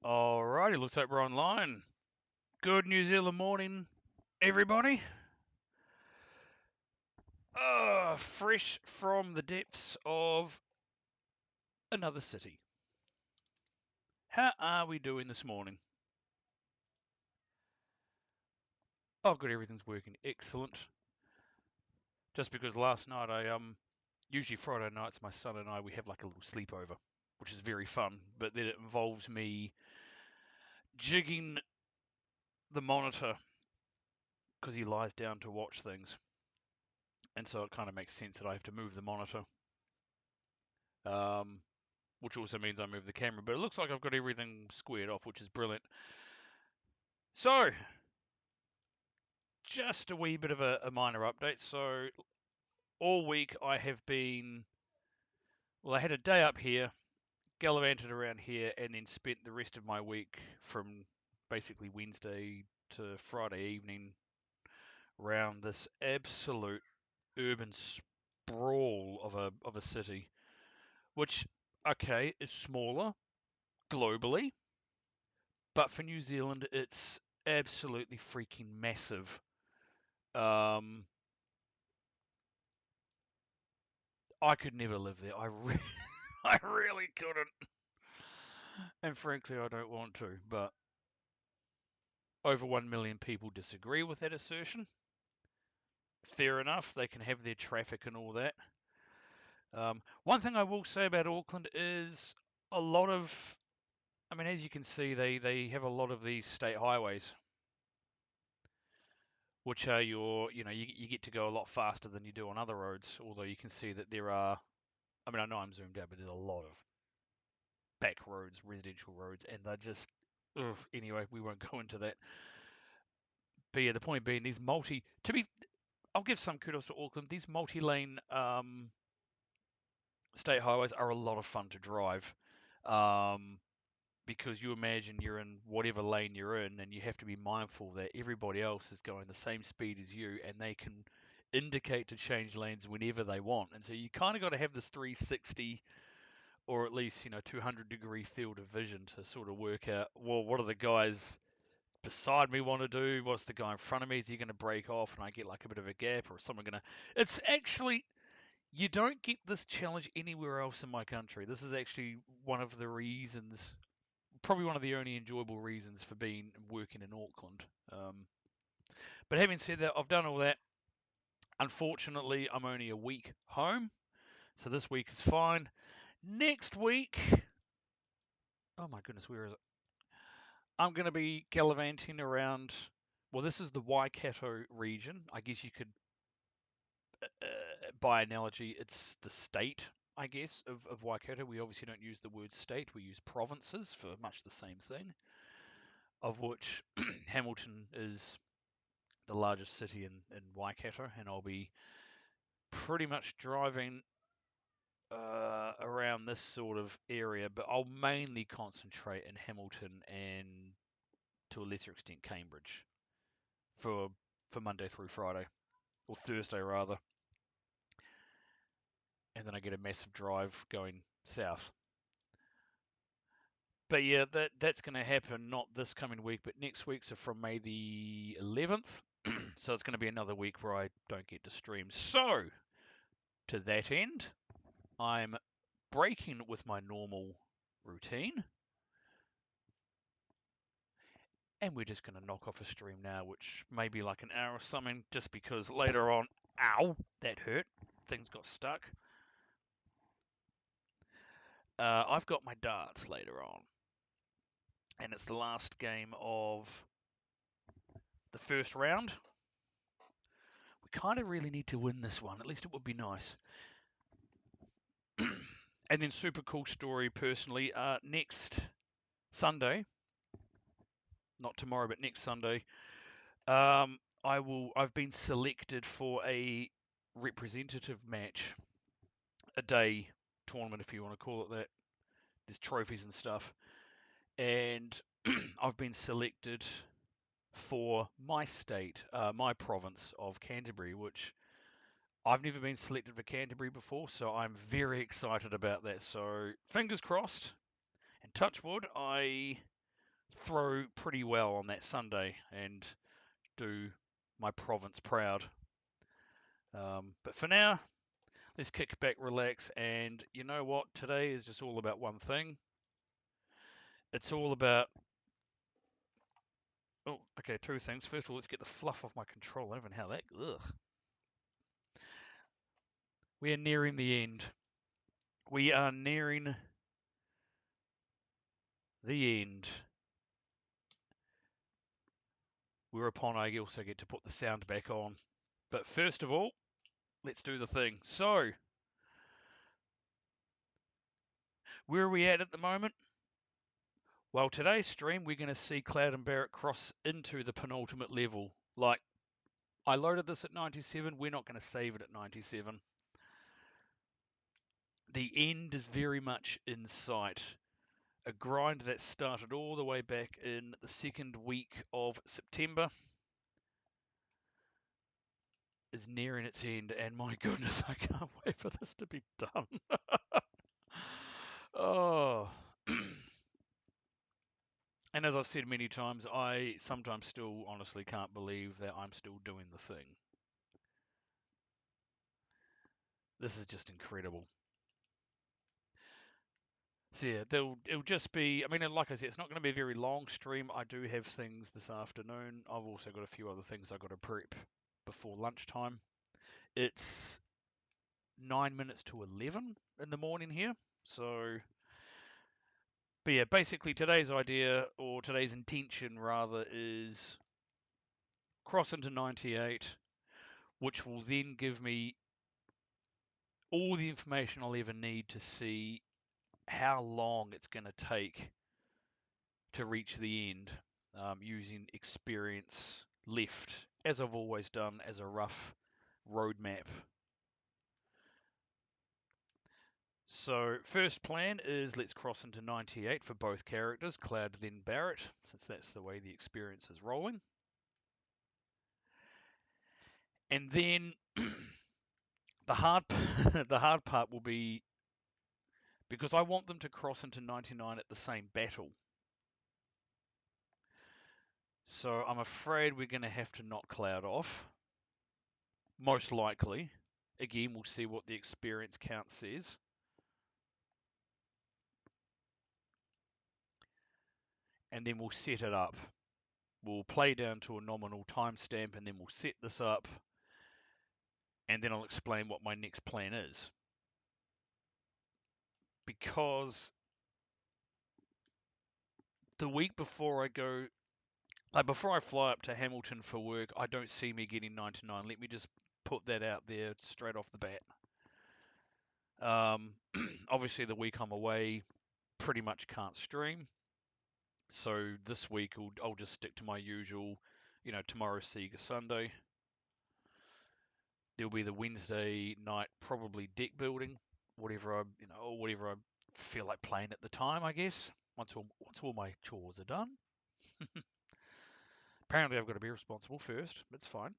Alrighty, looks like we're online. Good New Zealand morning, everybody. Fresh from the depths of another city. How are we doing this morning? Oh, good, everything's working excellent. Just because last night usually Friday nights, my son and I, we have like a little sleepover, which is very fun, but then it involves me jigging the monitor because he lies down to watch things. And so it kind of makes sense that I have to move the monitor. Um, which also means I move the camera. But it looks like I've got everything squared off, which is brilliant. So, just a wee bit of a minor update. So, all week I have been, well, I had a day up here, gallivanted around here, and then spent the rest of my week from basically Wednesday to Friday evening around this absolute urban sprawl of a city, which, okay, is smaller globally, but for New Zealand, it's absolutely freaking massive. Um, I could never live there. I really couldn't, and frankly, I don't want to. But over 1 million people disagree with that assertion. Fair enough. They can have their traffic and all that. One thing I will say about Auckland is a lot of, I mean, as you can see, they have a lot of these state highways, which are you get to go a lot faster than you do on other roads. Although you can see that there are, I mean, I know I'm zoomed out, but there's a lot of back roads, residential roads, and they're just, ugh, anyway, we won't go into that. But yeah, the point being, I'll give some kudos to Auckland. These multi-lane state highways are a lot of fun to drive. Um, because you imagine you're in whatever lane you're in, and you have to be mindful that everybody else is going the same speed as you, and they can indicate to change lanes whenever they want. And so you kind of got to have this 360 or at least 200-degree field of vision to sort of work out, well, what are the guys beside me want to do, what's the guy in front of me, is he going to break off and I get like a bit of a gap, or is someone going to, it's actually, you don't get this challenge anywhere else in my country. This is actually one of the reasons, probably one of the only enjoyable reasons for being working in Auckland. But having said that, I've done all that. Unfortunately, I'm only a week home, so this week is fine. Next week, oh my goodness, where is it? I'm going to be gallivanting around. Well, this is the Waikato region. I guess you could, by analogy, it's the state, I guess, of Waikato. We obviously don't use the word state, we use provinces for much the same thing, of which Hamilton is the largest city in Waikato, and I'll be pretty much driving around this sort of area, but I'll mainly concentrate in Hamilton and to a lesser extent Cambridge for Monday through Friday, or Thursday rather, and then I get a massive drive going south. But yeah, that's going to happen not this coming week, but next week. So from May the 11th. So it's going to be another week where I don't get to stream. So to that end, I'm breaking with my normal routine, and we're just going to knock off a stream now, which may be like an hour or something, just because later on, ow, that hurt. Things got stuck. I've got my darts later on, and it's the last game of the first round. We kind of really need to win this one. At least it would be nice. And then super cool story personally. Next Sunday, not tomorrow, but next Sunday, I've been selected for a representative match, a day tournament if you want to call it that. There's trophies and stuff, and I've been selected for my state, my province of Canterbury, which I've never been selected for Canterbury before, so I'm very excited about that. So fingers crossed and touch wood, I throw pretty well on that Sunday and do my province proud. But for now, let's kick back, relax, and you know what? Today is just all about one thing. It's all about. Oh, okay, two things. First of all, let's get the fluff off my controller. I don't even know how that. Ugh. We are nearing the end. We are nearing the end. Whereupon I also get to put the sound back on. But first of all, let's do the thing. So, where are we at the moment? Well, today's stream, we're going to see Cloud and Barrett cross into the penultimate level. Like, I loaded this at 97. We're not going to save it at 97. The end is very much in sight. A grind that started all the way back in the second week of September is nearing its end, and my goodness, I can't wait for this to be done. Oh. And as I've said many times, I sometimes still honestly can't believe that I'm still doing the thing. This is just incredible. So yeah, it'll just be. I mean, like I said, it's not going to be a very long stream. I do have things this afternoon. I've also got a few other things I've got to prep before lunchtime. It's 9 minutes to 11 in the morning here. So, but yeah, basically today's idea or today's intention rather is cross into 98, which will then give me all the information I'll ever need to see how long it's going to take to reach the end, using experience left, as I've always done, as a rough roadmap. So first plan is let's cross into 98 for both characters, Cloud then Barrett, since that's the way the experience is rolling. And then the hard the hard part will be because I want them to cross into 99 at the same battle. So I'm afraid we're going to have to knock Cloud off. Most likely. Again, we'll see what the experience count says. And then we'll set it up. We'll play down to a nominal timestamp and then we'll set this up. And then I'll explain what my next plan is. Because the week before I go, like before I fly up to Hamilton for work, I don't see me getting 99. Let me just put that out there straight off the bat. Obviously, the week I'm away, pretty much can't stream. So this week I'll just stick to my usual, tomorrow's Sega Sunday. There'll be the Wednesday night probably deck building, whatever I feel like playing at the time, I guess. Once all my chores are done. Apparently I've got to be responsible first. It's fine.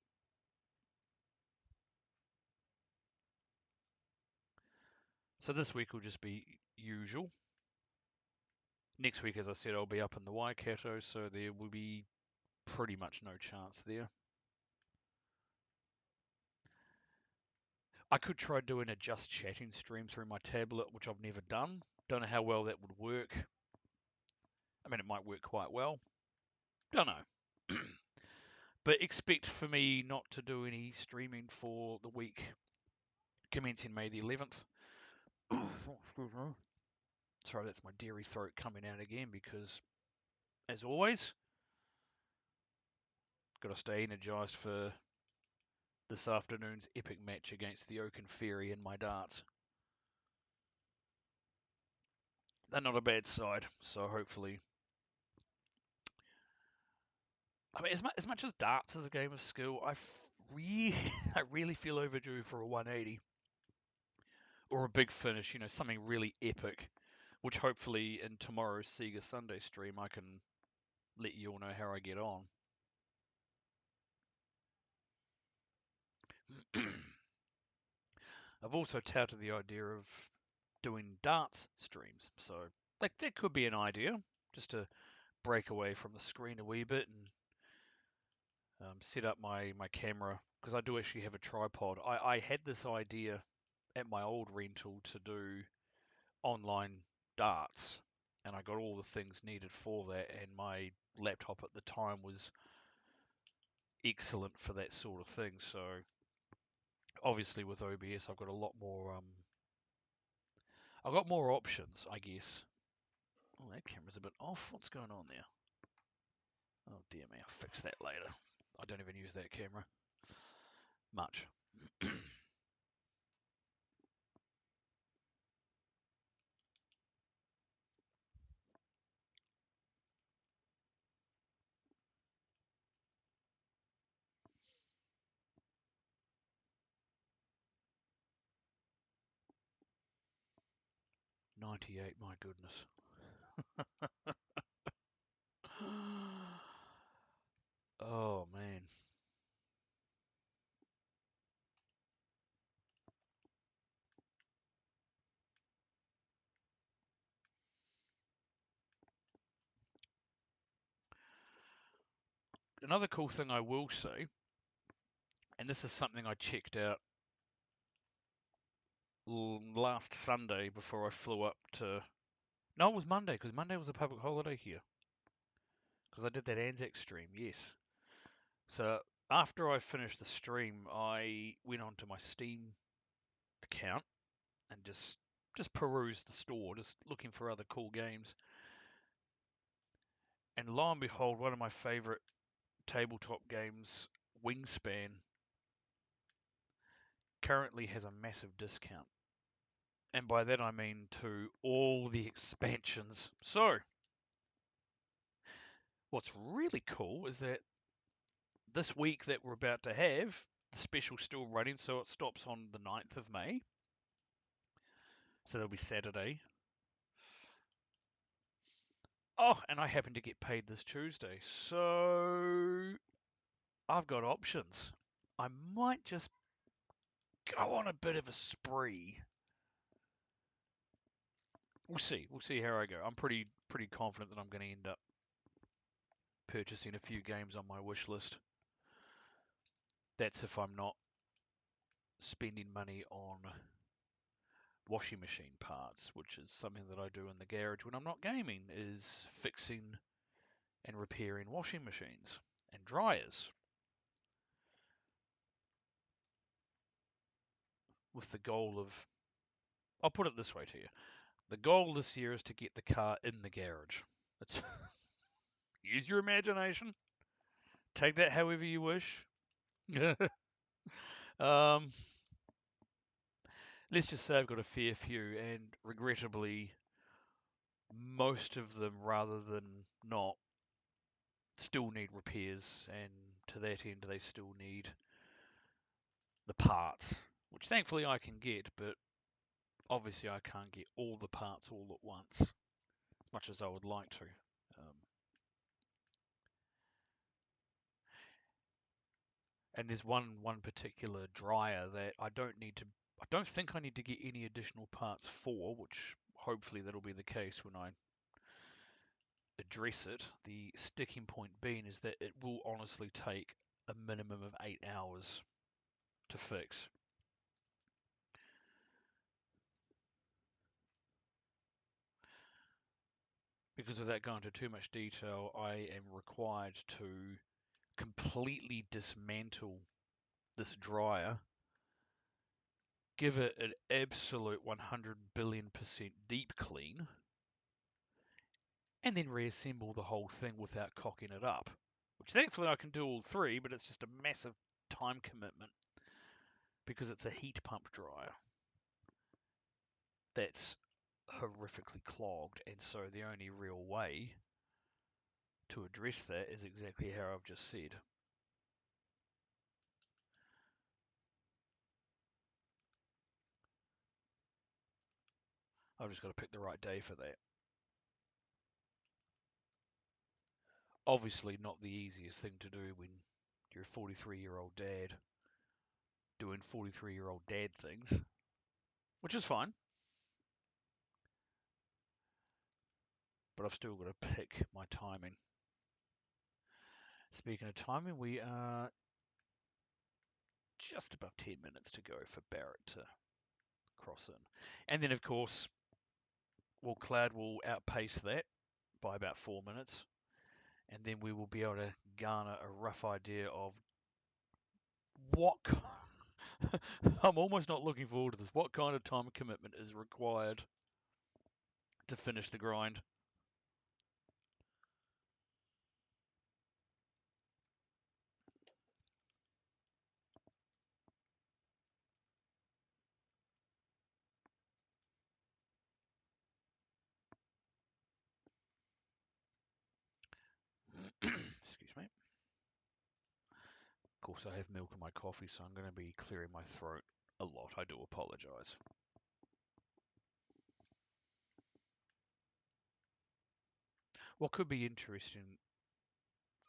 So this week will just be usual. Next week, as I said, I'll be up in the Waikato, so there will be pretty much no chance there. I could try doing a just chatting stream through my tablet, which I've never done. Don't know how well that would work. I mean, it might work quite well. Don't know. But expect for me not to do any streaming for the week commencing May the 11th. Sorry, that's my dairy throat coming out again because, as always, got to stay energized for this afternoon's epic match against the Oaken Fairy in my darts. They're not a bad side, so hopefully. I mean, as much as darts is a game of skill, I really feel overdue for a 180 or a big finish. Something really epic, which hopefully in tomorrow's Sega Sunday stream I can let you all know how I get on. I've also touted the idea of doing darts streams, so like that could be an idea, just to break away from the screen a wee bit and set up my camera, because I do actually have a tripod. I had this idea at my old rental to do online darts, and I got all the things needed for that, and my laptop at the time was excellent for that sort of thing. So obviously with OBS I've got a lot more I've got more options, I guess. Oh, that camera's a bit off. What's going on there? Oh dear me, I'll fix that later. I don't even use that camera much. '98, my goodness. Oh man. Another cool thing I will say, and this is something I checked out last Sunday before I flew up to. No, it was Monday, because Monday was a public holiday here. Because I did that Anzac stream, yes. So after I finished the stream, I went onto my Steam account and just perused the store, just looking for other cool games. And lo and behold, one of my favorite tabletop games, Wingspan, currently has a massive discount. And by that I mean to all the expansions. So, what's really cool is that this week that we're about to have, the special's still running, so it stops on the 9th of May. So that'll be Saturday. Oh, and I happen to get paid this Tuesday. So I've got options. I might just go on a bit of a spree. We'll see. We'll see how I go. I'm pretty confident that I'm going to end up purchasing a few games on my wish list. That's if I'm not spending money on washing machine parts, which is something that I do in the garage when I'm not gaming, is fixing and repairing washing machines and dryers, with the goal of, I'll put it this way to you, the goal this year is to get the car in the garage. That's use your imagination. Take that however you wish. um, let's just say I've got a fair few, and regrettably, most of them, rather than not, still need repairs, and to that end, they still need the parts, which thankfully I can get, but obviously I can't get all the parts all at once, as much as I would like to. And there's one particular dryer that I don't think I need to get any additional parts for, which hopefully that'll be the case when I address it. The sticking point being is that it will honestly take a minimum of 8 hours to fix. Because without going into too much detail, I am required to completely dismantle this dryer, give it an absolute 100 billion% deep clean, and then reassemble the whole thing without cocking it up. Which thankfully I can do all three, but it's just a massive time commitment because it's a heat pump dryer that's horrifically clogged, and so the only real way to address that is exactly how I've just said. I've just got to pick the right day for that. Obviously not the easiest thing to do when you're a 43-year-old dad doing 43-year-old dad things, which is fine. but I've still got to pick my timing. Speaking of timing, we are just about 10 minutes to go for Barrett to cross in. And then, of course, Cloud will outpace that by about 4 minutes. And then we will be able to garner a rough idea of what. I'm almost not looking forward to this. What kind of time commitment is required to finish the grind? Excuse me. Of course, I have milk in my coffee, so I'm going to be clearing my throat a lot. I do apologise. What could be interesting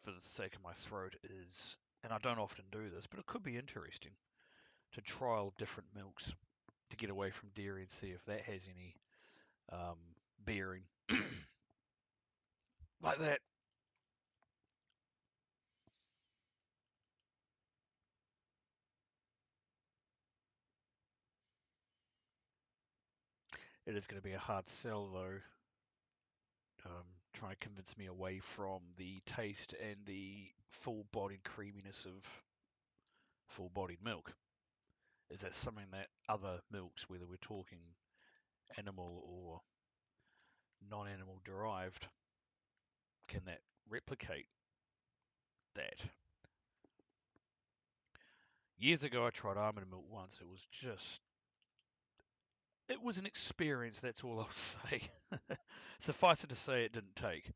for the sake of my throat is, and I don't often do this, but it could be interesting to trial different milks to get away from dairy and see if that has any bearing. Like that. It is going to be a hard sell, though, trying to convince me away from the taste and the full-bodied creaminess of full-bodied milk. Is that something that other milks, whether we're talking animal or non-animal derived, can that replicate that? Years ago, I tried almond milk once. It was an experience, that's all I'll say. Suffice it to say, it didn't take.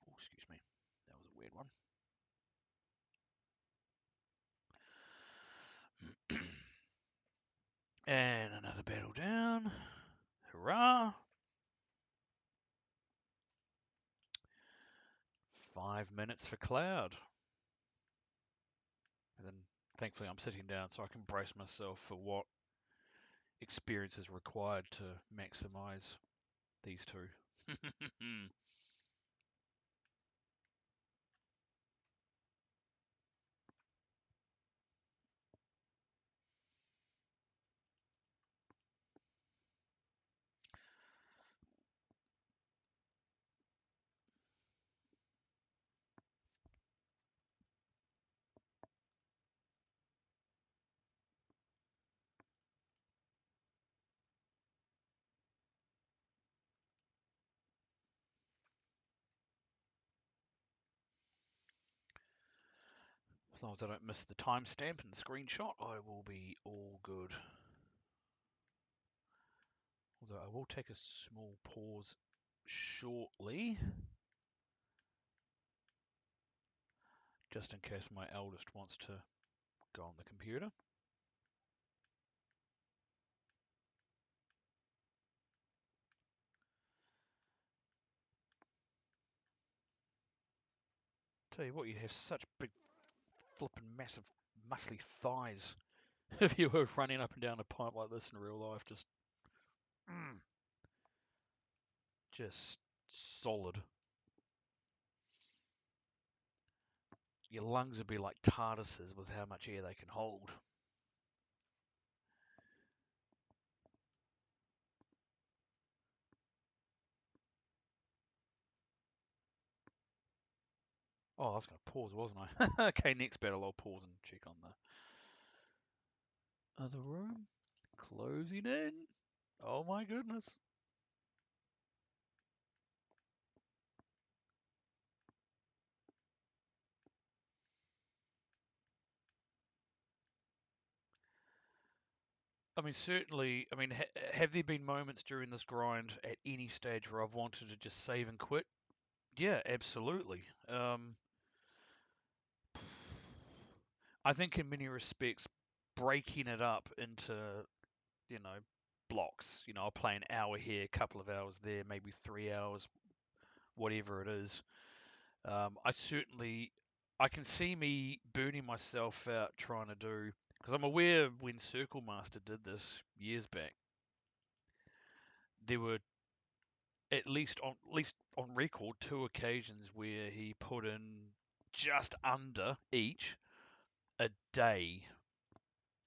Oh, excuse me. That was a weird one. And another battle down. Hurrah! 5 minutes for Cloud. And then, thankfully, I'm sitting down so I can brace myself for what experience is required to maximize these two. As long as I don't miss the timestamp and screenshot, I will be all good. Although I will take a small pause shortly, just in case my eldest wants to go on the computer. Tell you what, you have such big, flippin' massive, muscly thighs if you were running up and down a pipe like this in real life. Mm, just solid. Your lungs would be like TARDISes with how much air they can hold. Oh, I was going to pause, wasn't I? Okay, next battle, I'll pause and check on the other room. Closing in. Oh my goodness. I mean, certainly, I mean, have there been moments during this grind at any stage where I've wanted to just save and quit? Yeah, absolutely. I think in many respects, breaking it up into, you know, blocks, I'll play an hour here, a couple of hours there, maybe 3 hours, whatever it is. I can see me burning myself out trying to do, because I'm aware when Circle Master did this years back, there were at least on record 2 occasions where he put in just under each a day.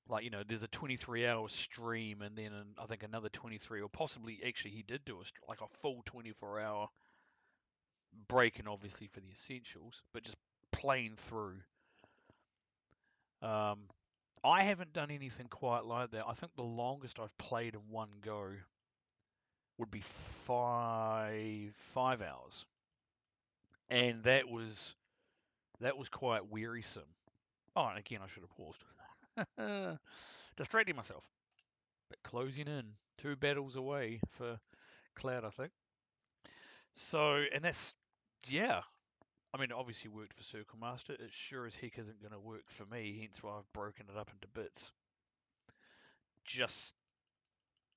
Like, there's a 23-hour stream and then I think another 23, or possibly actually he did do like a full 24-hour break, and obviously for the essentials, but just playing through. Um, I haven't done anything quite like that. I think the longest I've played in one go would be five hours, and that was quite wearisome. Oh, and again, I should have paused. Distracting myself, but closing in 2 battles away for Cloud, I think. So, and that's, yeah. I mean, it obviously worked for Circle Master. It sure as heck isn't going to work for me. Hence why I've broken it up into bits, just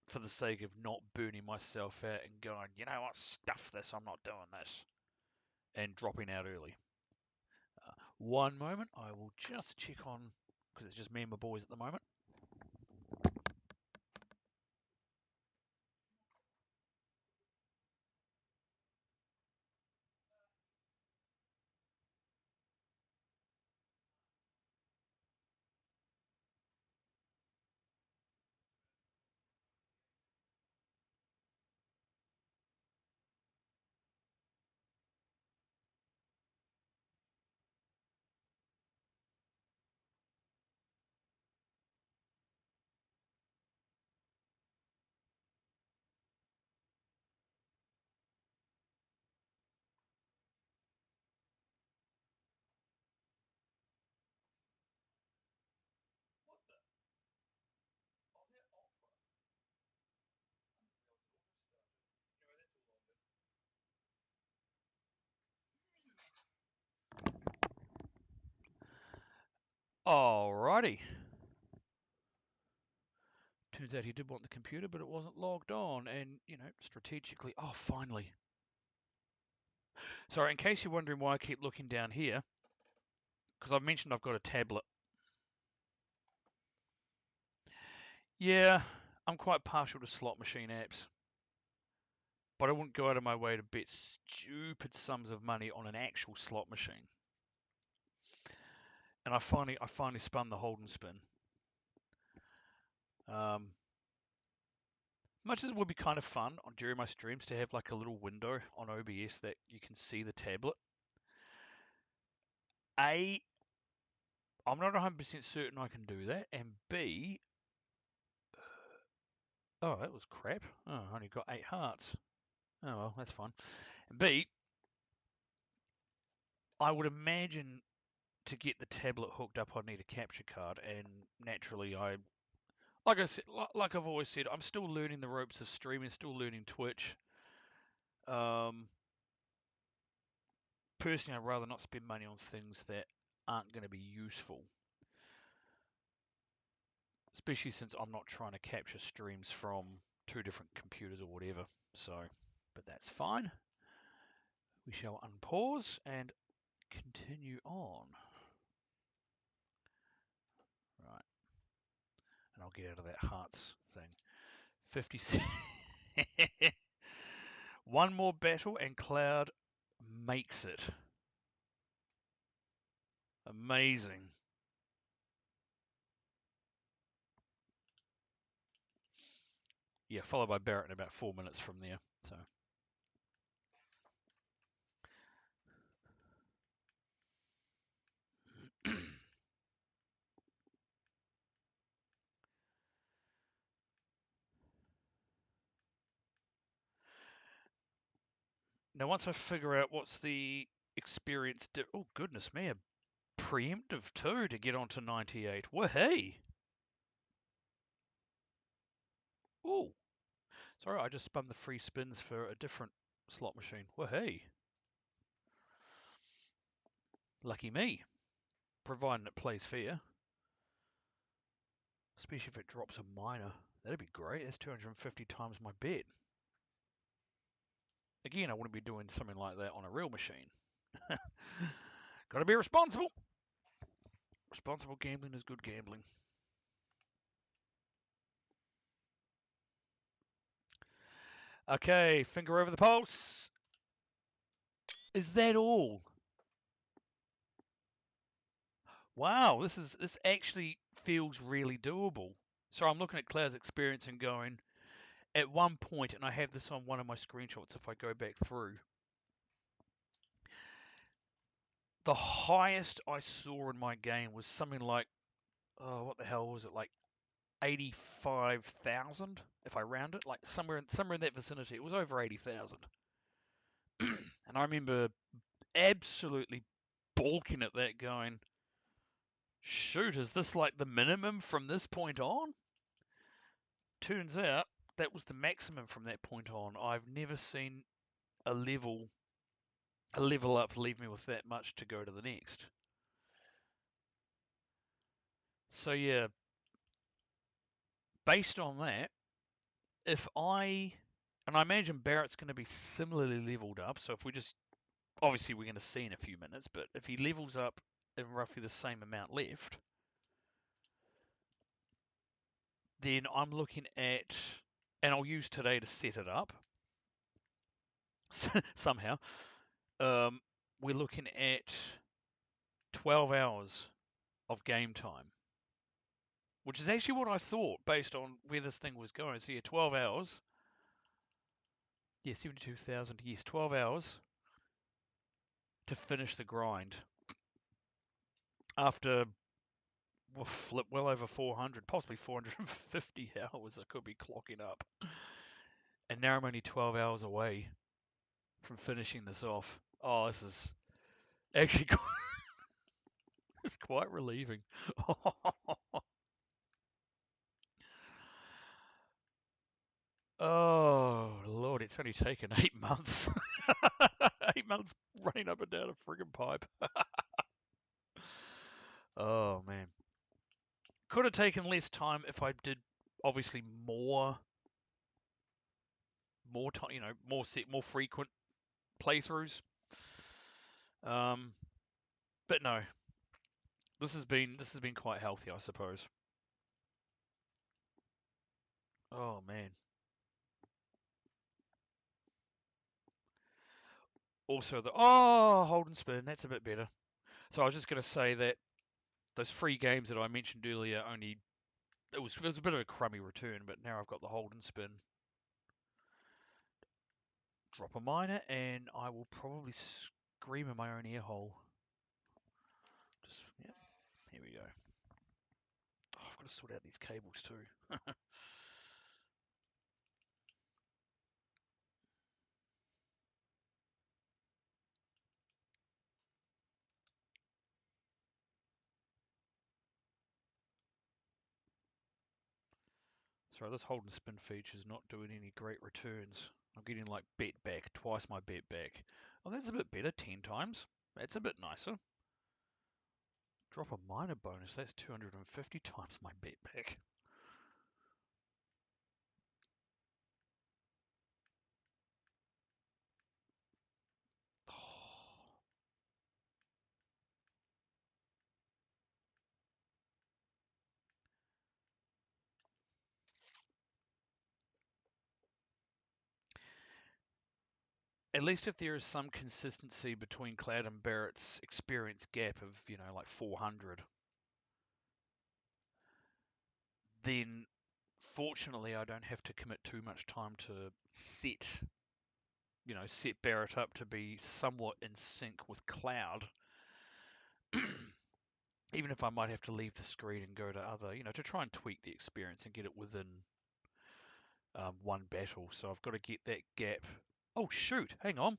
for the sake of not burning myself out and going, you know what, stuff this, I'm not doing this, and dropping out early. One moment, I will just check on, because it's just me and my boys at the moment. Alrighty. Turns out he did want the computer, but it wasn't logged on, and, strategically, oh, finally. Sorry, in case you're wondering why I keep looking down here, because I've mentioned I've got a tablet. Yeah, I'm quite partial to slot machine apps, but I wouldn't go out of my way to bet stupid sums of money on an actual slot machine. And I finally spun the hold and spin. Much as it would be kind of fun during my streams to have like a little window on OBS that you can see the tablet. A, I'm not 100% certain I can do that, and B, oh, that was crap. Oh, I only got 8 hearts. Oh well, that's fine. And B, I would imagine to get the tablet hooked up, I'd need a capture card, and naturally, like I said, like I've always said, I'm still learning the ropes of streaming, still learning Twitch. Personally, I'd rather not spend money on things that aren't going to be useful, especially since I'm not trying to capture streams from 2 different computers or whatever. So, but that's fine. We shall unpause and continue on. Right. And I'll get out of that hearts thing. 56. One more battle and Cloud makes it. Amazing. Yeah, followed by Barrett in about 4 minutes from there. So. Now, once I figure out what's the experience, oh goodness me, a preemptive too to get onto 98. Wahey! Oh, sorry, I just spun the free spins for a different slot machine. Wahey! Lucky me, providing it plays fair. Especially if it drops a minor. That'd be great. That's 250 times my bet. Again, I wouldn't be doing something like that on a real machine. Got to be responsible. Responsible gambling is good gambling. Okay, finger over the pulse. Is that all? Wow, this actually feels really doable. So I'm looking at Cloud's experience and going, at one point, and I have this on one of my screenshots if I go back through, the highest I saw in my game was something like, oh, what the hell was it, like 85,000 if I round it, like somewhere in that vicinity. It was over 80,000. And I remember absolutely balking at that going, shoot, is this like the minimum from this point on? Turns out that was the maximum from that point on. I've never seen a level up leave me with that much to go to the next. So yeah, based on that, if I and I imagine Barrett's going to be similarly leveled up. So if we just obviously we're going to see in a few minutes, but if he levels up in roughly the same amount left, then I'm looking at, and I'll use today to set it up somehow. We're looking at 12 hours of game time, which is actually what I thought based on where this thing was going. So yeah, 12 hours. Yeah, 72,000. Yes, 12 hours to finish the grind after well over 400, possibly 450 hours I could be clocking up. And now I'm only 12 hours away from finishing this off. Oh, this is actually it's quite relieving. Oh, Lord, it's only taken 8 months. 8 months running up and down a friggin' pipe. Oh, man. Could have taken less time if I did, obviously, more time, more frequent playthroughs. But no, this has been quite healthy, I suppose. Oh man. Also hold and spin, that's a bit better. So I was just going to say that those free games that I mentioned earlier only it was a bit of a crummy return, but now I've got the hold and spin. Drop a miner, and I will probably scream in my own ear hole. Just yeah, here we go. Oh, I've got to sort out these cables too. Sorry, this hold and spin feature is not doing any great returns. I'm getting like bet back, twice my bet back. Oh, that's a bit better, 10 times. That's a bit nicer. Drop a minor bonus, that's 250 times my bet back. At least if there is some consistency between Cloud and Barrett's experience gap of, like 400, then fortunately I don't have to commit too much time to set Barrett up to be somewhat in sync with Cloud. Even if I might have to leave the screen and go to other, to try and tweak the experience and get it within one battle. So I've got to get that gap. Oh, shoot. Hang on.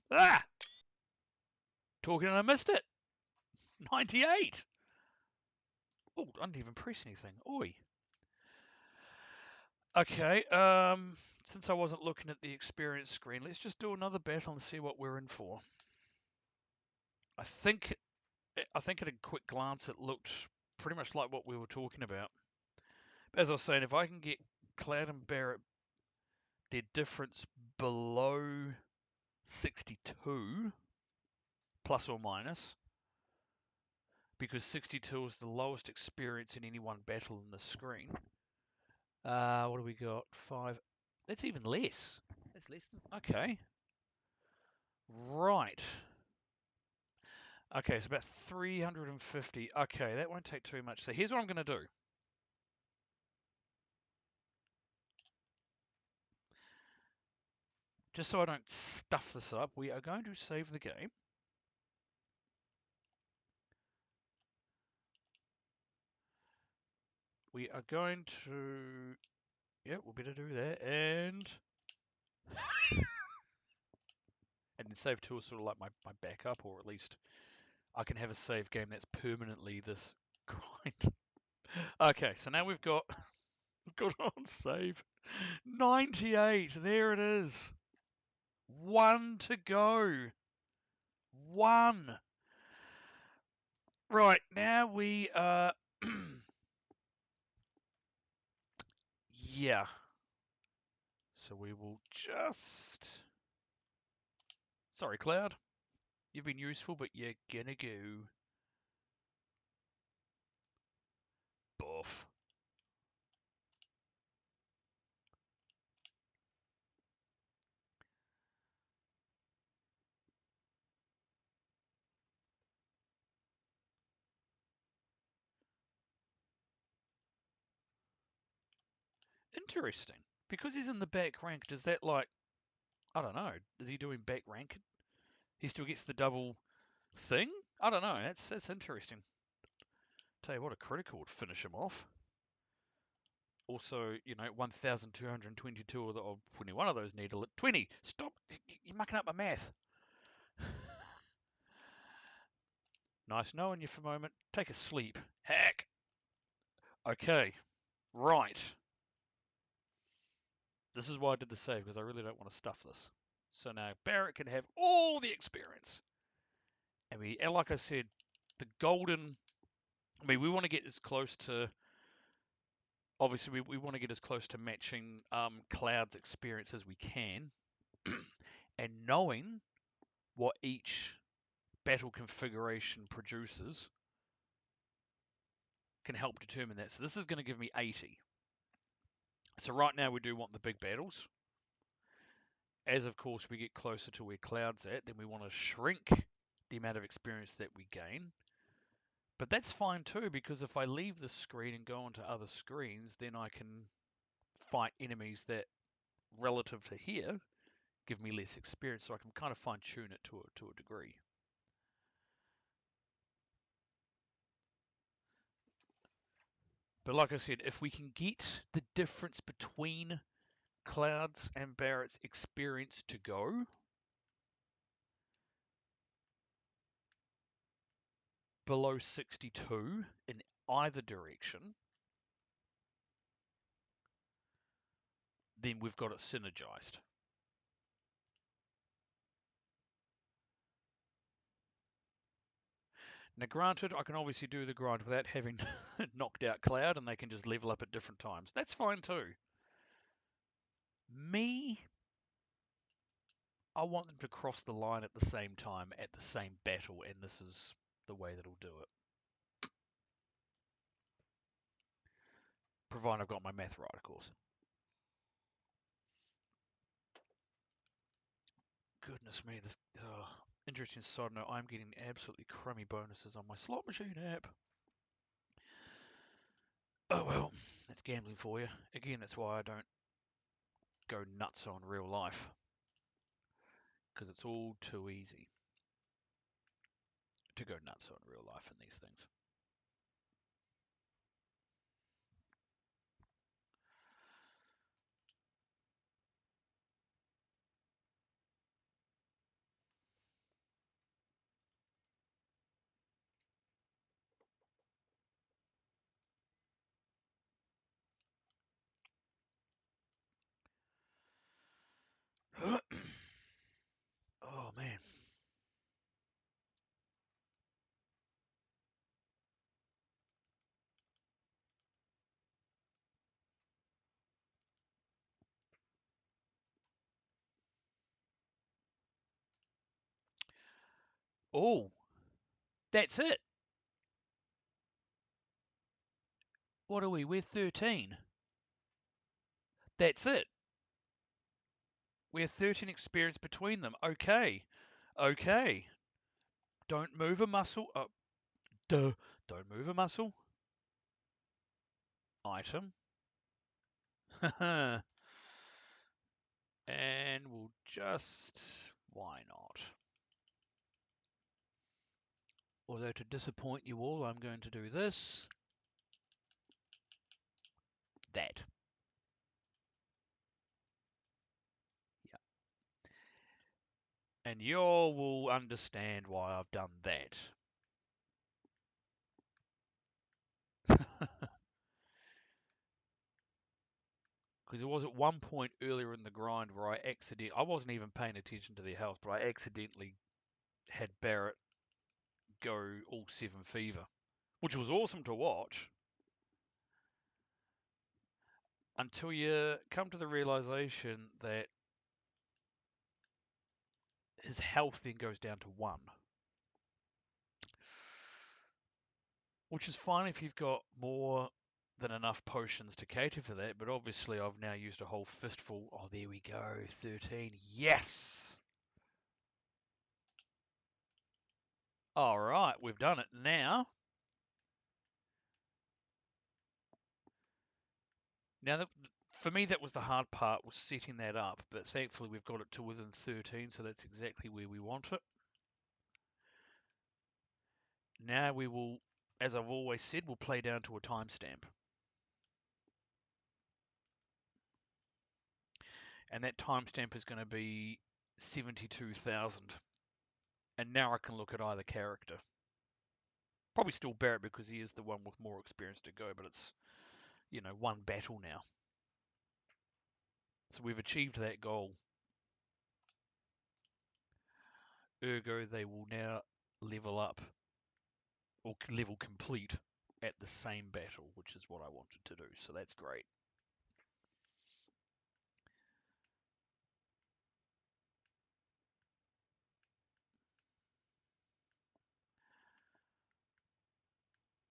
Talking and I missed it. 98. Oh, I didn't even press anything. Oi. Okay, since I wasn't looking at the experience screen, let's just do another battle and see what we're in for. I think at a quick glance it looked pretty much like what we were talking about. As I was saying, if I can get Cloud and Barrett their difference below 62, plus or minus, because 62 is the lowest experience in any one battle in the screen. What do we got? 5. That's even less. That's less than... Okay. Right. Okay, so about 350. Okay, that won't take too much. So here's what I'm going to do. Just so I don't stuff this up, we are going to save the game. We are going to... Yeah, we'll better do that. And then save 2 is sort of like my backup, or at least I can have a save game that's permanently this grind. Okay, so now we've got on save 98. There it is. 1 to go. 1. Right, now we yeah. So we will just... Sorry, Cloud. You've been useful, but you're gonna go. Buff. Interesting. Because he's in the back rank, does that like... I don't know. Is he doing back rank? He still gets the double thing? I don't know. That's interesting. Tell you what, a critical would finish him off. Also, 1,222 of 21 of those need a 20. Stop! You're mucking up my math. Nice knowing you for a moment. Take a sleep. Heck. Okay. Right. This is why I did the save, because I really don't want to stuff this. So now Barrett can have all the experience. And like I said, the golden... I mean, we want to get as close to... Obviously, we want to get as close to matching Cloud's experience as we can. And knowing what each battle configuration produces can help determine that. So this is going to give me 80. So right now we do want the big battles. As of course we get closer to where Cloud's at, then we want to shrink the amount of experience that we gain. But that's fine too, because if I leave the screen and go onto other screens, then I can fight enemies that, relative to here, give me less experience. So I can kind of fine tune it to a degree. But like I said, if we can get the difference between Cloud's and Barrett's experience to go, below 62 in either direction, then we've got it synergized. Now, granted, I can obviously do the grind without having knocked out Cloud, and they can just level up at different times. That's fine too. Me, I want them to cross the line at the same time, at the same battle, and this is the way that'll do it. Provided I've got my math right, of course. Goodness me, this... interesting side note, I'm getting absolutely crummy bonuses on my slot machine app. Oh well, that's gambling for you. Again, that's why I don't go nuts on real life, because it's all too easy to go nuts on real life in these things. Oh man. Oh, that's it. What are we? We're 13. That's it. We're 13 experience between them. Okay. Okay. Don't move a muscle. Duh. Don't move a muscle. Item. And we'll just... Why not? Although to disappoint you all, I'm going to do this. That. Yeah. And you all will understand why I've done that. Because there was at one point earlier in the grind where I wasn't even paying attention to their health, but I accidentally had Barrett go all 7 fever, which was awesome to watch until you come to the realization that his health then goes down to 1. Which is fine if you've got more than enough potions to cater for that, but obviously I've now used a whole fistful. Oh, there we go, 13. Yes! All right, we've done it. Now, for me, that was the hard part, was setting that up, but thankfully we've got it to within 13, so that's exactly where we want it. Now we will, as I've always said, we'll play down to a timestamp. And that timestamp is going to be 72,000. And now I can look at either character. Probably still Barrett because he is the one with more experience to go, but it's, one battle now. So we've achieved that goal. Ergo, they will now level up, or level complete, at the same battle, which is what I wanted to do. So that's great.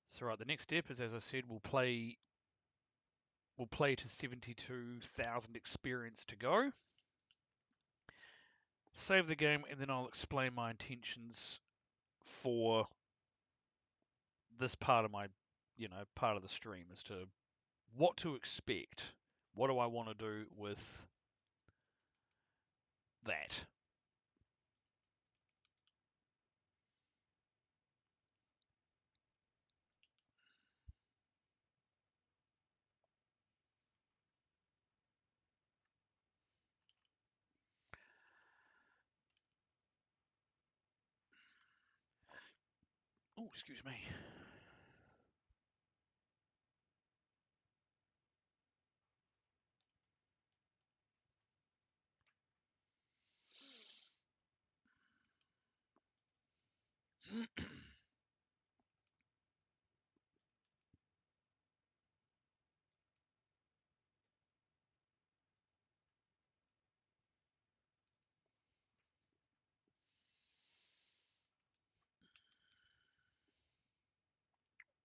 So right, the next step is, as I said, we'll play to 72,000 experience to go. Save the game, and then I'll explain my intentions for this part of my, part of the stream as to what to expect. What do I want to do with that? Oh, excuse me.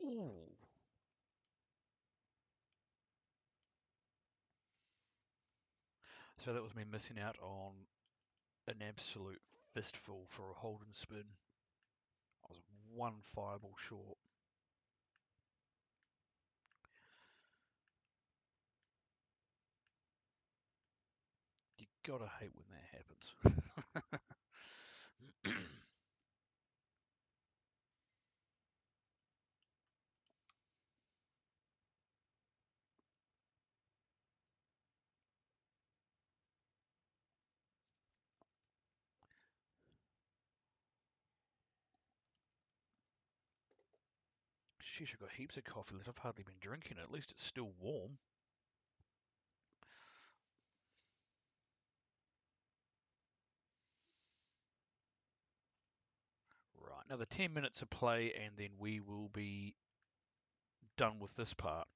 Ooh. So that was me missing out on an absolute fistful for a hold and spin. I was one fireball short. You gotta hate when that happens. Sheesh, I've got heaps of coffee left. I've hardly been drinking it. At least it's still warm. Right, another 10 minutes of play and then we will be done with this part.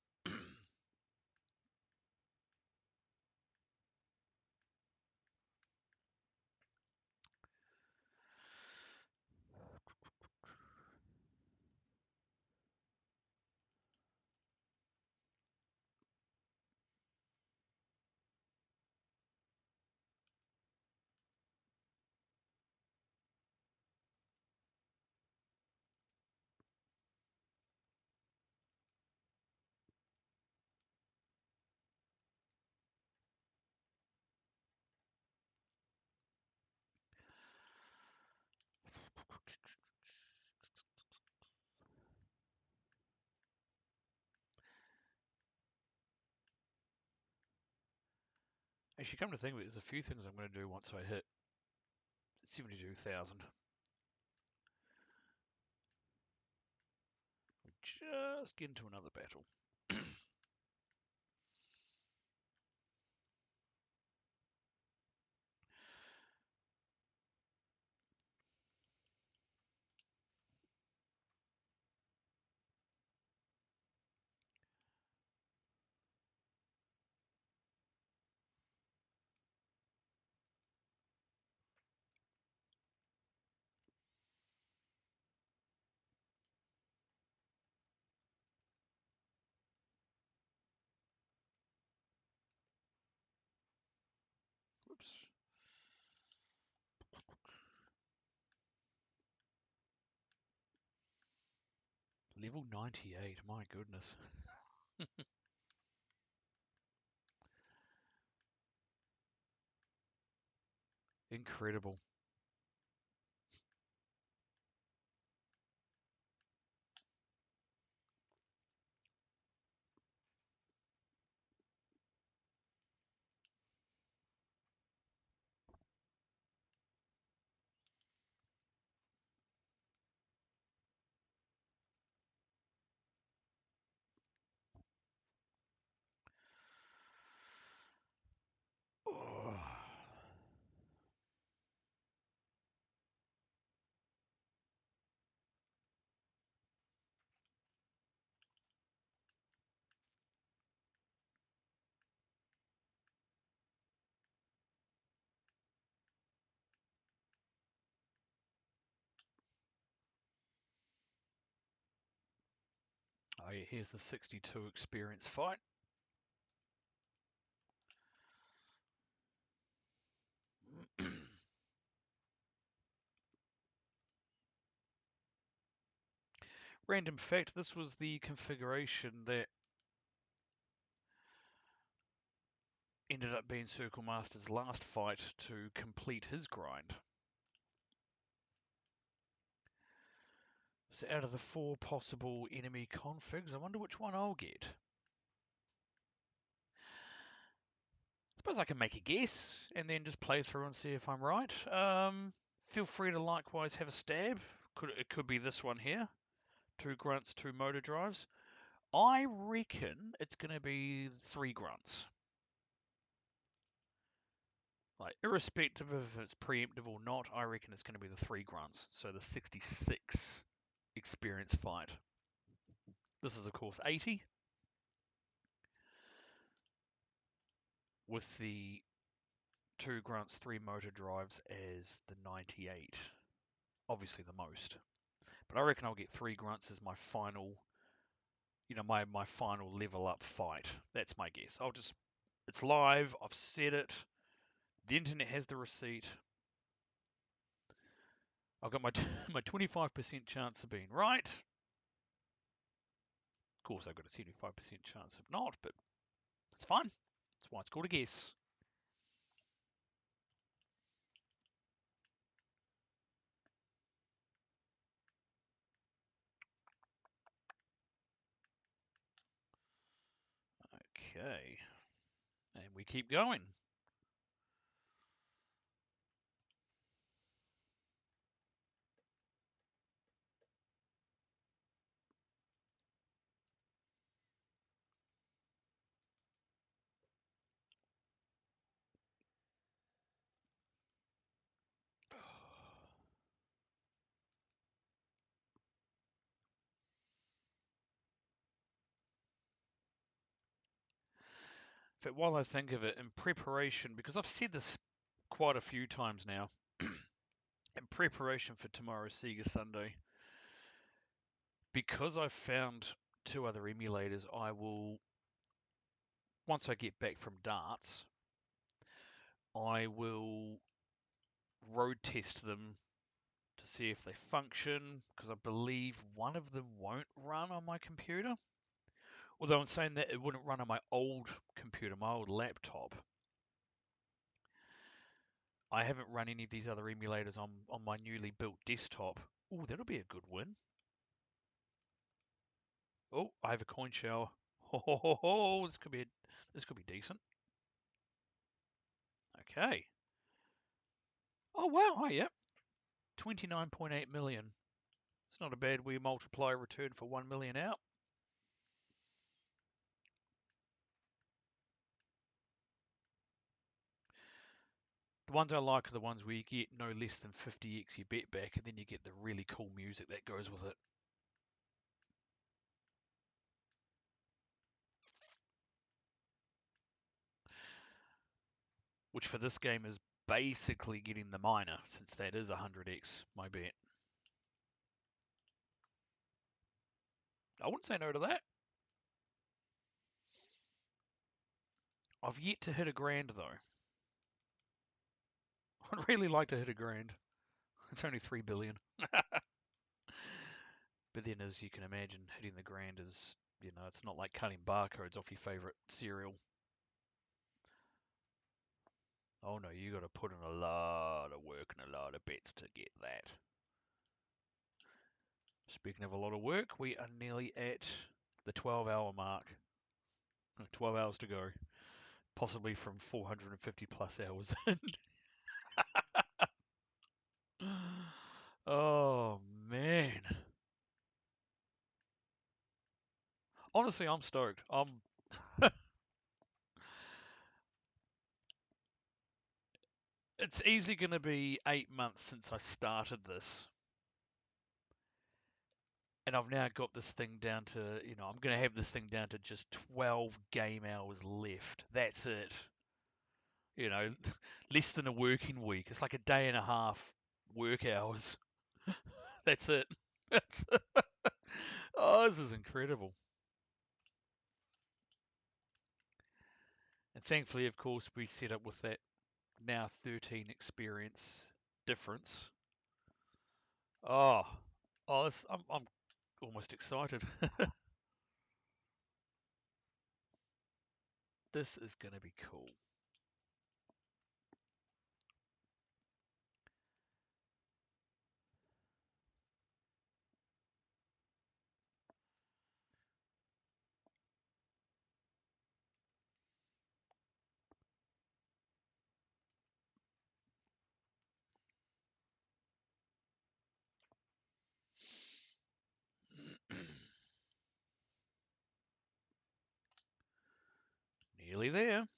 Actually, come to think of it, there's a few things I'm going to do once I hit 72,000. Just get into another battle. Whoops. Level 98, my goodness. Incredible. Oh. Oh yeah, here's the 62 experience fight. Random fact, this was the configuration that ended up being Circle Master's last fight to complete his grind. So out of the 4 possible enemy configs, I wonder which one I'll get. I suppose I can make a guess and then just play through and see if I'm right. Feel free to likewise have a stab. It could be this one here. 2 grunts, 2 motor drives. I reckon it's going to be 3 grunts. Like, irrespective of if it's preemptive or not, I reckon it's going to be the 3 grunts. So the 66 experience fight. This is, of course, 80. With the 2 grunts, 3 motor drives as the 98. Obviously the most. But I reckon I'll get 3 grunts as my final, my final level up fight. That's my guess. It's live, I've said it. The internet has the receipt. I've got my my 25% chance of being right. Of course, I've got a 75% chance of not, but it's fine. That's why it's called a guess. Okay. And we keep going. In fact, while I think of it, in preparation, because I've said this quite a few times now, in preparation for tomorrow's Sega Sunday, because I've found 2 other emulators, I will, once I get back from darts, I will road test them to see if they function, because I believe one of them won't run on my computer. Although I'm saying that it wouldn't run on my old computer, my old laptop. I haven't run any of these other emulators on my newly built desktop. Oh, that'll be a good win. Oh, I have a coin shower. This could be decent. Okay. Oh wow. Oh yeah. 29.8 million. It's not a bad wee multiplier return for 1 million out. The ones I like are the ones where you get no less than 50x your bet back, and then you get the really cool music that goes with it. Which for this game is basically getting the minor, since that is 100x my bet. I wouldn't say no to that. I've yet to hit a grand though. I'd really like to hit a grand. It's only 3 billion. But then, as you can imagine, hitting the grand is, it's not like cutting barcodes off your favourite cereal. Oh no, you got to put in a lot of work and a lot of bets to get that. Speaking of a lot of work, we are nearly at the 12-hour mark. 12 hours to go, possibly from 450 plus hours in. Oh man. Honestly, I'm stoked. It's easily going to be 8 months since I started this, and I've now got this thing down to, I'm going to have this thing down to just 12 game hours left. That's it. You know, less than a working week. It's like a day and a half work hours. That's it. That's Oh, this is incredible. And thankfully, of course, we set up with that now 13 experience difference. Oh, I'm almost excited. This is going to be cool. Nearly there.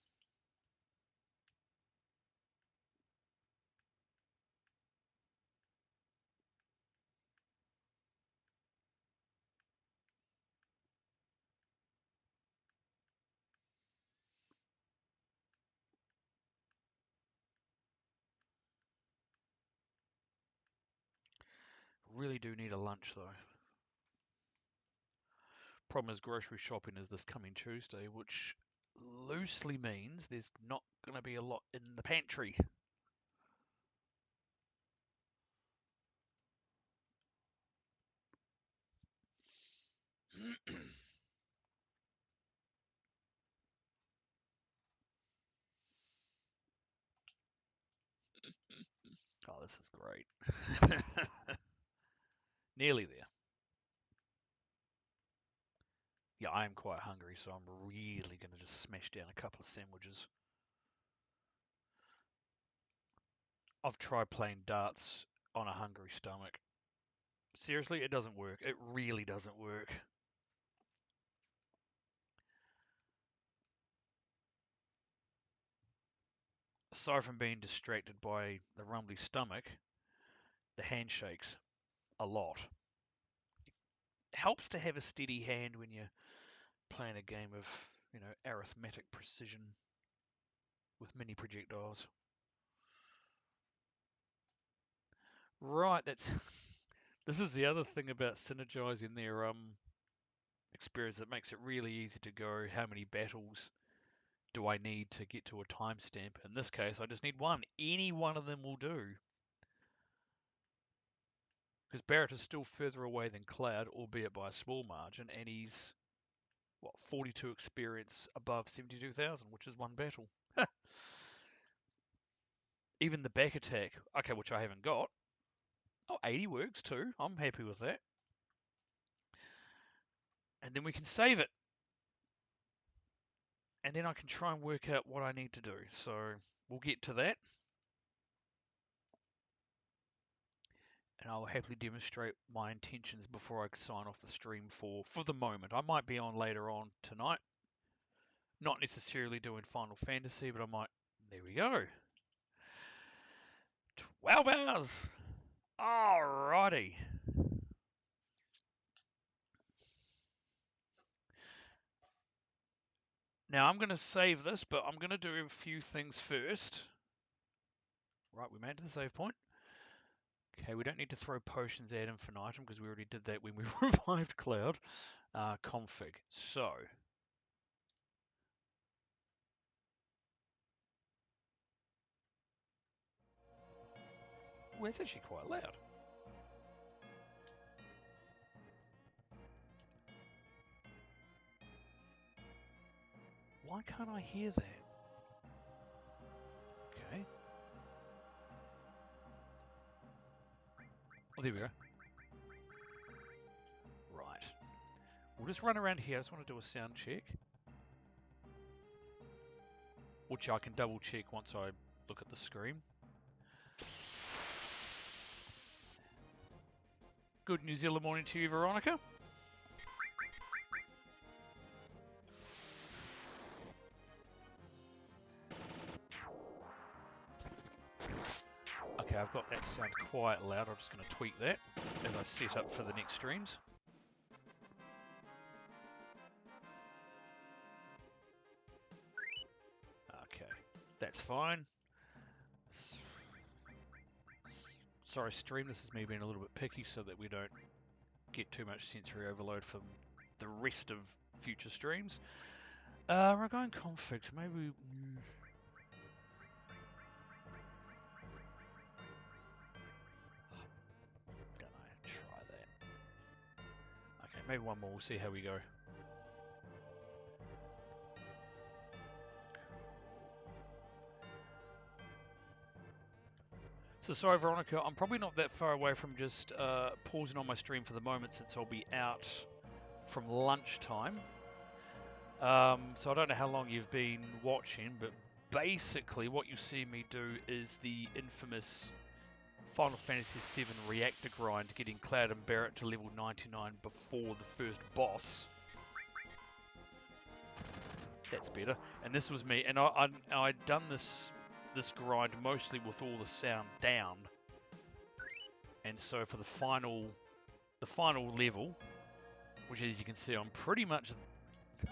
Really do need a lunch though. Problem is, grocery shopping is this coming Tuesday, which loosely means there's not going to be a lot in the pantry. Oh, this is great. Nearly there. Yeah, I am quite hungry, so I'm really going to just smash down a couple of sandwiches. I've tried playing darts on a hungry stomach. Seriously, it doesn't work. It really doesn't work. Aside from being distracted by the rumbly stomach, the handshakes a lot. It helps to have a steady hand when you're playing a game of, arithmetic precision with mini projectiles. Right, that's this is the other thing about synergizing their experience that makes it really easy to go how many battles do I need to get to a timestamp. In this case, I just need one. Any one of them will do. Because Barrett is still further away than Cloud, albeit by a small margin, and he's 42 experience above 72,000, which is one battle. Even the back attack, okay, which I haven't got. Oh, 80 works too. I'm happy with that. And then we can save it. And then I can try and work out what I need to do. So we'll get to that. And I'll happily demonstrate my intentions before I sign off the stream for the moment. I might be on later on tonight. Not necessarily doing Final Fantasy, but I might... There we go. 12 hours! Alrighty. Now I'm going to save this, but I'm going to do a few things first. Right, we made it to the save point. Okay, we don't need to throw potions ad infinitum because we already did that when we revived Cloud. Config. So, well, it's actually quite loud. Why can't I hear that? Okay. Oh, there we go. Right. We'll just run around here. I just want to do a sound check. Which I can double check once I look at the screen. Good New Zealand morning to you, Veronica. Okay, I've got that sound quite loud. I'm just going to tweak that as I set up for the next streams. Okay, that's fine. Sorry, stream, this is me being a little bit picky so that we don't get too much sensory overload from the rest of future streams. We're going configs, maybe... Don't know, try that. Okay, maybe one more, we'll see how we go. So sorry, Veronica, I'm probably not that far away from just pausing on my stream for the moment since I'll be out from lunchtime. So I don't know how long you've been watching, but basically what you see me do is the infamous Final Fantasy VII Reactor grind, getting Cloud and Barrett to level 99 before the first boss. That's better. And this was me, and I'd done this grind mostly with all the sound down. And so for the final level, which as you can see, I'm pretty much,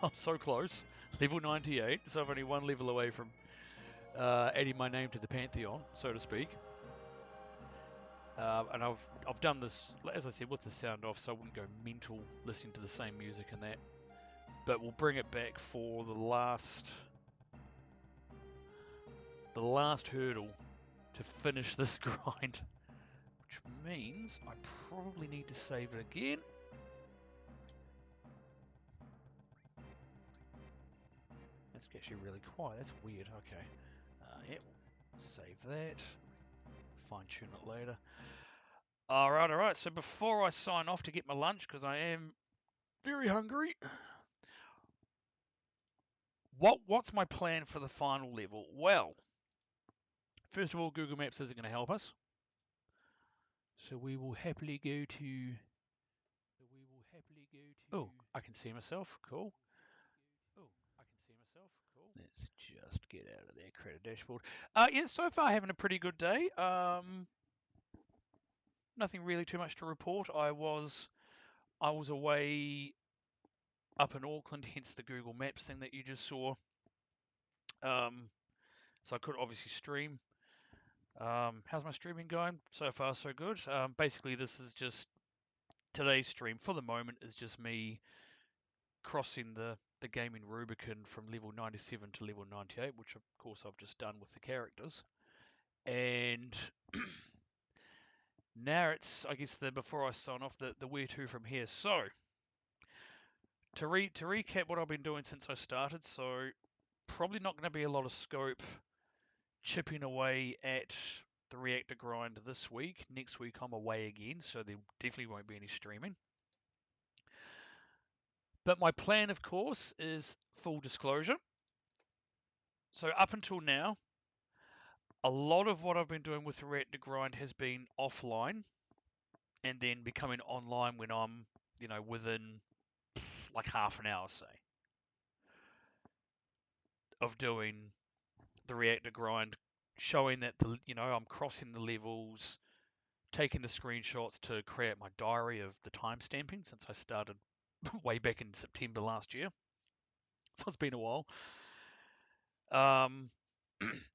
I'm so close, level 98. So I'm only one level away from adding my name to the pantheon, so to speak. And I've done this, as I said, with the sound off, so I wouldn't go mental listening to the same music and that. But we'll bring it back for the last hurdle to finish this grind, which means I probably need to save it again. That's actually really quiet. That's weird. Okay. Yep. Save that. Fine tune it later. All right. So before I sign off to get my lunch, because I am very hungry, what's my plan for the final level? Well, first of all, Google Maps isn't going to help us, so we will happily go to. Oh, I can see myself. Cool. Let's just get out of there. Create a dashboard. Yeah, so far having a pretty good day. Nothing really too much to report. I was away up in Auckland, hence the Google Maps thing that you just saw. So I could obviously stream. How's my streaming going? So far, so good. Basically, this is just today's stream for the moment is just me crossing the gaming Rubicon from level 97 to level 98, which of course I've just done with the characters. And now it's, I guess, before I sign off, the where to from here. So to recap what I've been doing since I started, so probably not going to be a lot of scope chipping away at the Reactor grind this week. Next week I'm away again, so there definitely won't be any streaming. But my plan, of course, is full disclosure. So up until now, A lot of what I've been doing with the Reactor grind has been offline and then becoming online when I'm, within like half an hour, say, of doing the Reactor grind, showing that I'm crossing the levels, taking the screenshots to create my diary of the time stamping since I started way back in September last year. So it's been a while. Um,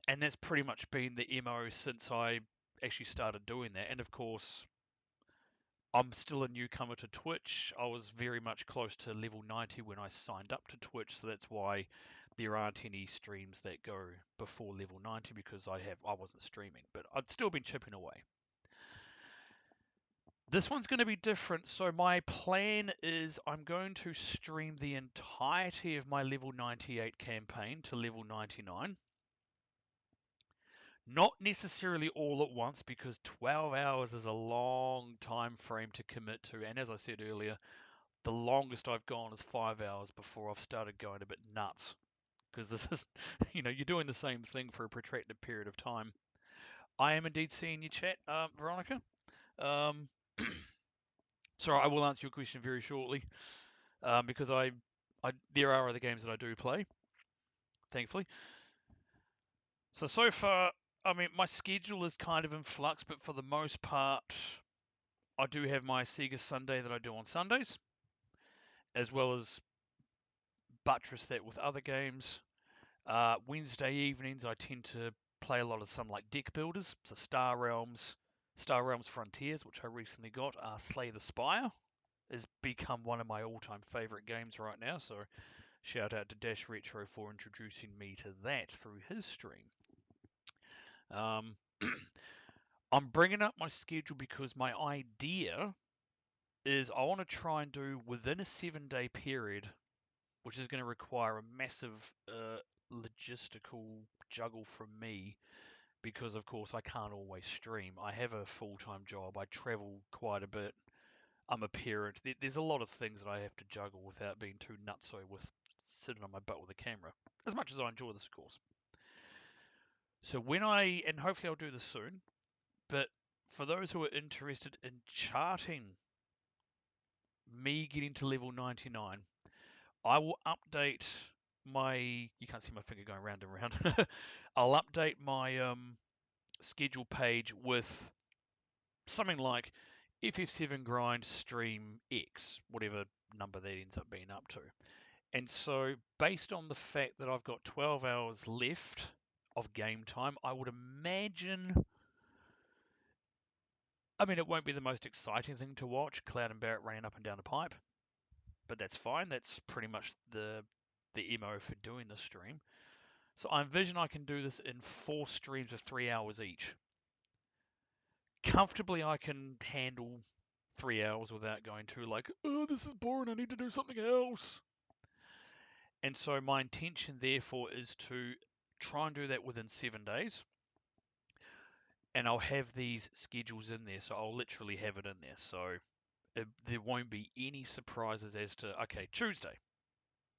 and that's pretty much been the MO since I actually started doing that. And of course, I'm still a newcomer to Twitch. I was very much close to level 90 when I signed up to Twitch, so that's why there aren't any streams that go before level 90 because I wasn't streaming, but I'd still been chipping away. This one's going to be different. So my plan is I'm going to stream the entirety of my level 98 campaign to level 99. Not necessarily all at once because 12 hours is a long time frame to commit to. And as I said earlier, the longest I've gone is 5 hours before I've started going a bit nuts. Because this is, you're doing the same thing for a protracted period of time. I am indeed seeing your chat, Veronica. Um, so I will answer your question very shortly because there are other games that I do play, thankfully. So far, I mean, my schedule is kind of in flux, but for the most part, I do have my Sega Sunday that I do on Sundays, as well as buttress that with other games. Wednesday evenings, I tend to play a lot of some like deck builders, so Star Realms Frontiers, which I recently got. Slay the Spire has become one of my all-time favorite games right now. So shout out to Dash Retro for introducing me to that through his stream. Um, I'm bringing up my schedule because my idea is I want to try and do within a 7-day period, which is going to require a massive logistical juggle from me because, of course, I can't always stream. I have a full-time job. I travel quite a bit. I'm a parent. There's a lot of things that I have to juggle without being too nutso with sitting on my butt with a camera. As much as I enjoy this, of course. So and hopefully I'll do this soon, but for those who are interested in charting me getting to level 99, I will update you can't see my finger going round and round. I'll update my schedule page with something like FF7 grind stream X, whatever number that ends up being up to. And so, based on the fact that I've got 12 hours left of game time, I would imagine. I mean, it won't be the most exciting thing to watch, Cloud and Barrett running up and down a pipe, but that's fine. That's pretty much the MO for doing the stream. So I envision I can do this in 4 streams of 3 hours each. Comfortably, I can handle 3 hours without going to like, oh, this is boring, I need to do something else. And so my intention, therefore, is to try and do that within 7 days. And I'll have these schedules in there, so I'll literally have it in there. So there won't be any surprises as to, okay, Tuesday,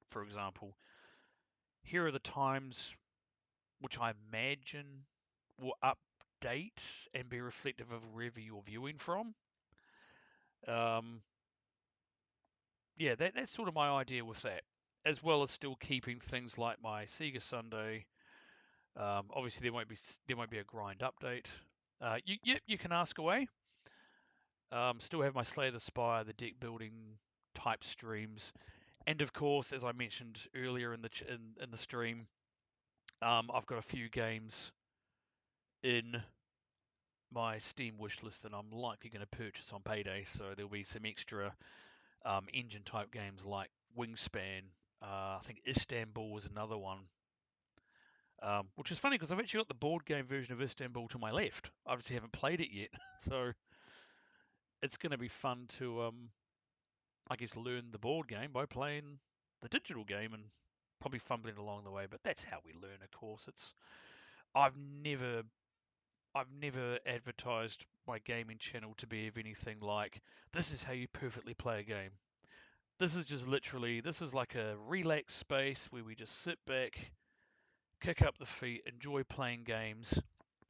for example, here are the times which I imagine will update and be reflective of wherever you're viewing from. Yeah, that's sort of my idea with that, as well as still keeping things like my Sega Sunday. Obviously, there won't be a grind update. You can ask away. Still have my Slay the Spire, the deck building type streams, and of course, as I mentioned earlier in the stream, I've got a few games in my Steam wish list that I'm likely going to purchase on payday. So there'll be some extra engine type games like Wingspan. I think Istanbul was another one. Which is funny because I've actually got the board game version of Istanbul to my left. I obviously haven't played it yet, so it's going to be fun to, I guess, learn the board game by playing the digital game and probably fumbling along the way. But that's how we learn, of course. I've never advertised my gaming channel to be of anything like this is how you perfectly play a game. This is just literally this is like a relaxed space where we just sit back, kick up the feet, enjoy playing games,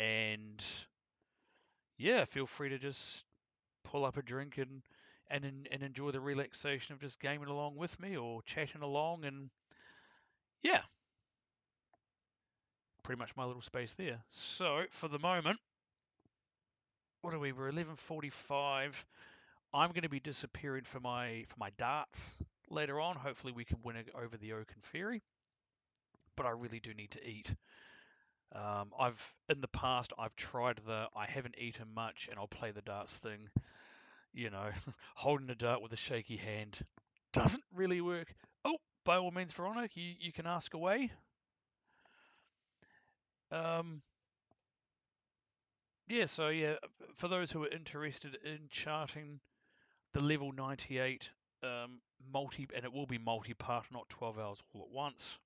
And yeah, feel free to just pull up a drink and enjoy the relaxation of just gaming along with me or chatting along. And yeah, pretty much my little space there. So for the moment, what are we? We're 11:45. I'm going to be disappearing for my darts later on. Hopefully we can win it over the Oaken Ferry. But I really do need to eat. I've in the past I've tried I haven't eaten much and I'll play the darts thing. You know, holding a dart with a shaky hand doesn't really work. Oh, by all means, Veronica, you can ask away. Um, yeah, so yeah, for those who are interested in charting the level 98 and it will be multi-part, not 12 hours all at once.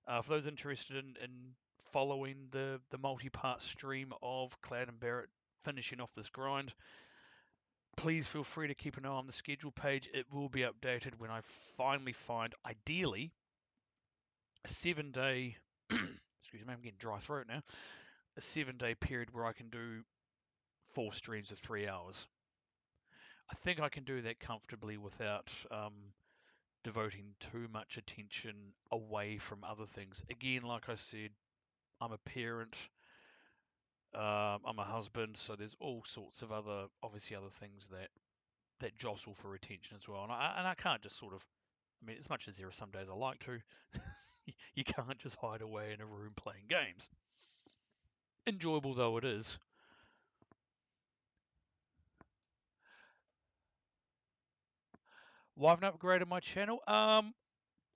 For those interested in following the multi-part stream of Cloud and Barrett finishing off this grind, please feel free to keep an eye on the schedule page. It will be updated when I finally find, ideally, a 7-day, excuse me, I'm getting dry throat now, a 7-day period where I can do 4 streams of 3 hours. I think I can do that comfortably without devoting too much attention away from other things. Again, like I said, I'm a parent, I'm a husband, so there's all sorts of obviously other things that jostle for attention as well. And I can't just sort of, I mean, as much as there are some days I like to, you can't just hide away in a room playing games. Enjoyable though it is. Why haven't I upgraded my channel?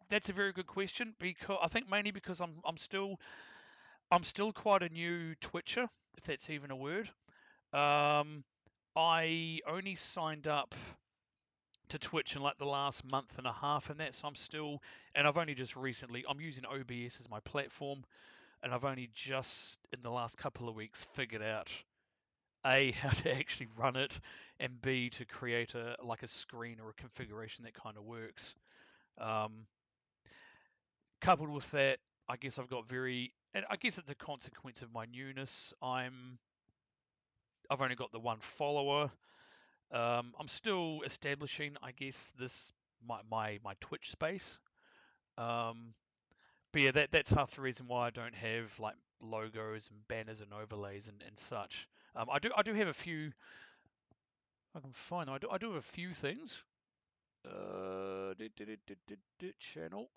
That's a very good question because I think mainly because I'm still quite a new Twitcher, if that's even a word. Um, I only signed up to Twitch in like the last month and a half, and that's and I've only just recently, I'm using OBS as my platform, and I've only just in the last couple of weeks figured out A, how to actually run it, and B, to create a screen or a configuration that kind of works. Um, Coupled with that, I guess and I guess it's a consequence of my newness. I've only got the one follower. I'm still establishing, I guess, my Twitch space. Um, but yeah, that's half the reason why I don't have like logos and banners and overlays and such. I do have a few. I can find them. I do have a few things. Channel. Channel.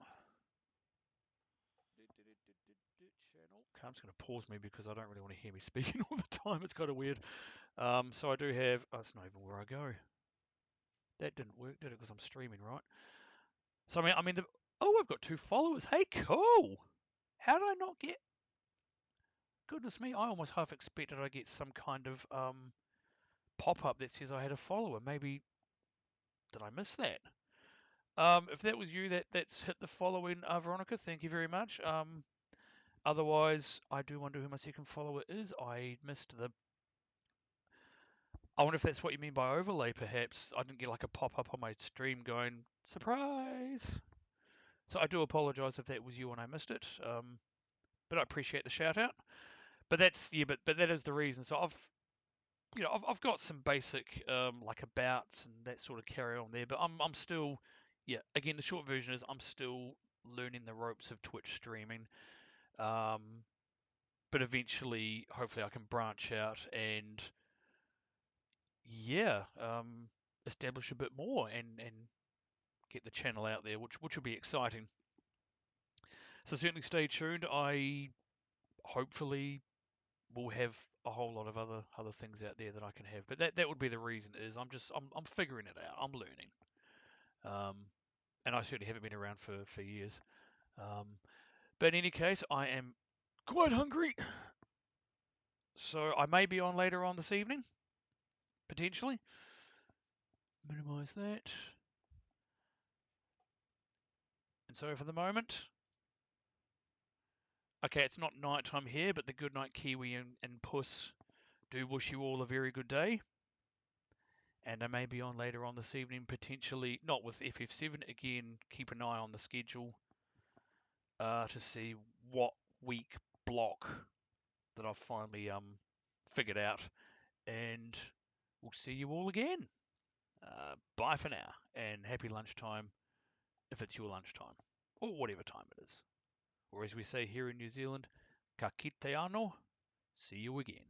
Okay, I'm just going to pause me because I don't really want to hear me speaking all the time. It's kind of weird. So I do have. Oh, that's not even where I go. That didn't work, did it? Because I'm streaming, right? So I mean, oh, I've got 2 followers. Hey, cool. How did I not get? Goodness me, I almost half expected I'd get some kind of pop up that says I had a follower. Maybe did I miss that? If that was you, that's hit the following, Veronica. Thank you very much. Otherwise, I do wonder who my second follower is. I missed the. I wonder if that's what you mean by overlay. Perhaps I didn't get like a pop up on my stream going surprise. So I do apologise if that was you and I missed it. But I appreciate the shout out. But that's yeah, but that is the reason. So I've got some basic like abouts and that sort of carry on there, but I'm still yeah. Again, the short version is I'm still learning the ropes of Twitch streaming. Um, but eventually, hopefully, I can branch out and yeah, establish a bit more and get the channel out there, which will be exciting. So certainly stay tuned. I hopefully will have a whole lot of other things out there that I can have. But that would be the reason is I'm figuring it out. I'm learning. Um, and I certainly haven't been around for years. Um, but in any case, I am quite hungry, so I may be on later on this evening, potentially. Minimize that. And so for the moment, okay, it's not night time here, but the Goodnight Kiwi and Puss do wish you all a very good day. And I may be on later on this evening, potentially not with FF7 again. Keep an eye on the schedule to see what week block that I've finally figured out. And we'll see you all again. Bye for now, and happy lunchtime if it's your lunchtime, or whatever time it is. Or as we say here in New Zealand, ka kite anō, see you again.